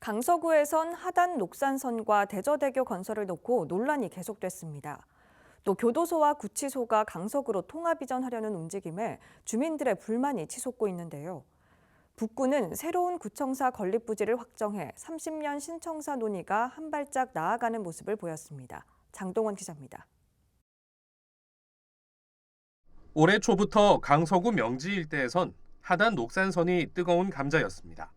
강서구에선 하단 녹산선과 대저대교 건설을 놓고 논란이 계속됐습니다. 또 교도소와 구치소가 강서구로 통합 이전하려는 움직임에 주민들의 불만이 치솟고 있는데요. 북구는 새로운 구청사 건립 부지를 확정해 30년 신청사 논의가 한 발짝 나아가는 모습을 보였습니다. 장동원 기자입니다. 올해 초부터 강서구 명지 일대에선 하단 녹산선이 뜨거운 감자였습니다.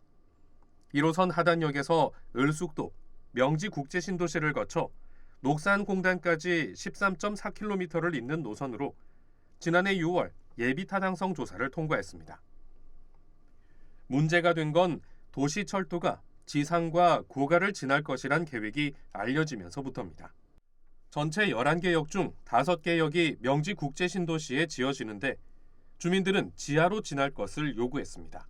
1호선 하단역에서 을숙도, 명지국제신도시를 거쳐 녹산공단까지 13.4km를 잇는 노선으로 지난해 6월 예비타당성 조사를 통과했습니다. 문제가 된 건 도시철도가 지상과 고가를 지날 것이란 계획이 알려지면서부터입니다. 전체 11개 역 중 5개 역이 명지국제신도시에 지어지는데 주민들은 지하로 지날 것을 요구했습니다.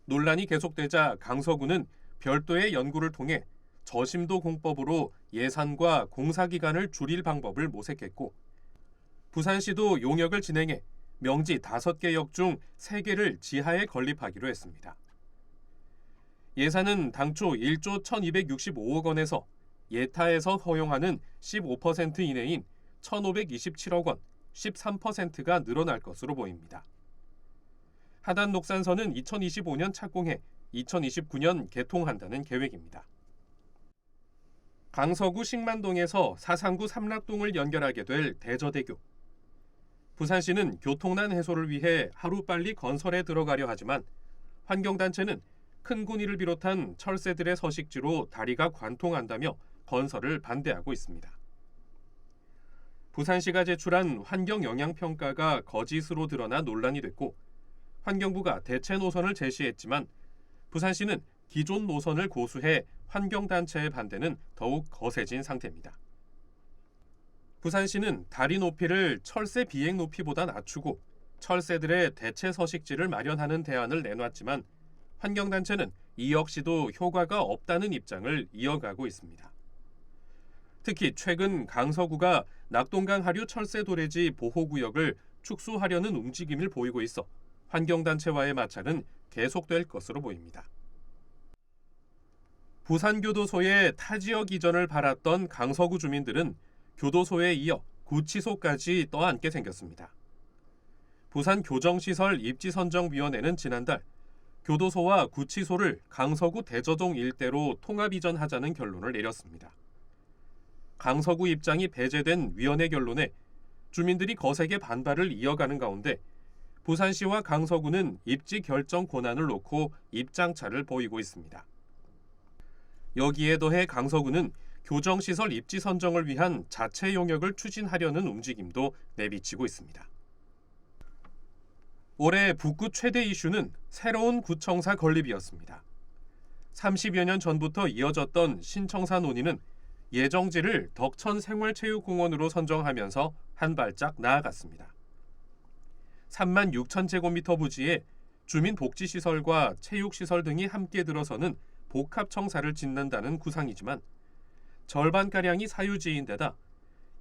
논란이 계속되자 강서구는 별도의 연구를 통해 저심도 공법으로 예산과 공사기간을 줄일 방법을 모색했고 부산시도 용역을 진행해 명지 5개 역 중 3개를 지하에 건립하기로 했습니다. 예산은 당초 1조 1265억 원에서 예타에서 허용하는 15% 이내인 1527억 원, 13%가 늘어날 것으로 보입니다. 하단 녹산선은 2025년 착공해 2029년 개통한다는 계획입니다. 강서구 식만동에서 사상구 삼락동을 연결하게 될 대저대교. 부산시는 교통난 해소를 위해 하루빨리 건설에 들어가려 하지만 환경단체는 큰 군위를 비롯한 철새들의 서식지로 다리가 관통한다며 건설을 반대하고 있습니다. 부산시가 제출한 환경영향평가가 거짓으로 드러나 논란이 됐고 환경부가 대체 노선을 제시했지만 부산시는 기존 노선을 고수해 환경단체의 반대는 더욱 거세진 상태입니다. 부산시는 다리 높이를 철새 비행 높이보다 낮추고 철새들의 대체 서식지를 마련하는 대안을 내놨지만 환경단체는 이 역시도 효과가 없다는 입장을 이어가고 있습니다. 특히 최근 강서구가 낙동강 하류 철새 도래지 보호구역을 축소하려는 움직임을 보이고 있어 환경단체와의 마찰은 계속될 것으로 보입니다. 부산교도소의 타지역 이전을 바랐던 강서구 주민들은 교도소에 이어 구치소까지 떠안게 생겼습니다. 부산교정시설 입지선정위원회는 지난달 교도소와 구치소를 강서구 대저동 일대로 통합 이전하자는 결론을 내렸습니다. 강서구 입장이 배제된 위원회 결론에 주민들이 거세게 반발을 이어가는 가운데 부산시와 강서구는 입지 결정 권한을 놓고 입장차를 보이고 있습니다. 여기에 더해 강서구는 교정시설 입지 선정을 위한 자체 용역을 추진하려는 움직임도 내비치고 있습니다. 올해 북구 최대 이슈는 새로운 구청사 건립이었습니다. 30여 년 전부터 이어졌던 신청사 논의는 예정지를 덕천생활체육공원으로 선정하면서 한 발짝 나아갔습니다. 3만 6천 제곱미터 부지에 주민복지시설과 체육시설 등이 함께 들어서는 복합청사를 짓는다는 구상이지만 절반가량이 사유지인 데다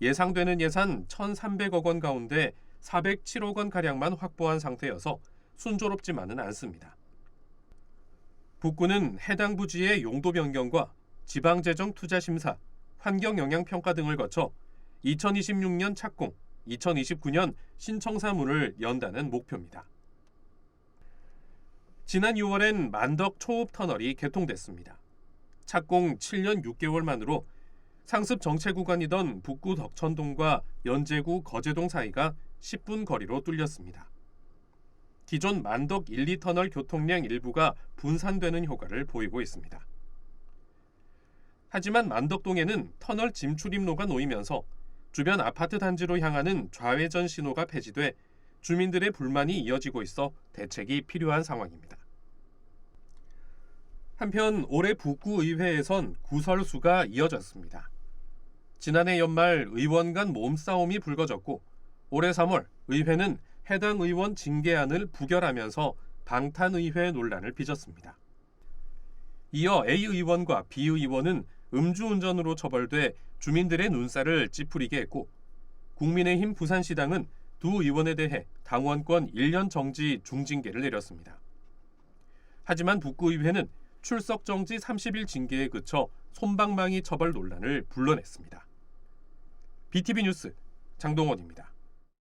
예상되는 예산 1,300억 원 가운데 407억 원가량만 확보한 상태여서 순조롭지만은 않습니다. 북구는 해당 부지의 용도 변경과 지방재정투자심사, 환경영향평가 등을 거쳐 2026년 착공, 2029년 신청사문을 연다는 목표입니다. 지난 6월엔 만덕 초읍터널이 개통됐습니다. 착공 7년 6개월 만으로 상습 정체 구간이던 북구 덕천동과 연제구 거제동 사이가 10분 거리로 뚫렸습니다. 기존 만덕 1, 2터널 교통량 일부가 분산되는 효과를 보이고 있습니다. 하지만 만덕동에는 터널 짐출입로가 놓이면서 주변 아파트 단지로 향하는 좌회전 신호가 폐지돼 주민들의 불만이 이어지고 있어 대책이 필요한 상황입니다. 한편 올해 북구의회에선 구설수가 이어졌습니다. 지난해 연말 의원 간 몸싸움이 불거졌고 올해 3월 의회는 해당 의원 징계안을 부결하면서 방탄의회 논란을 빚었습니다. 이어 A 의원과 B 의원은 음주운전으로 처벌돼 주민들의 눈살을 찌푸리게 했고 국민의힘 부산시당은 두 의원에 대해 당원권 1년 정지 중징계를 내렸습니다. 하지만 북구의회는 출석 정지 30일 징계에 그쳐 솜방망이 처벌 논란을 불러냈습니다. BTV 뉴스 장동원입니다.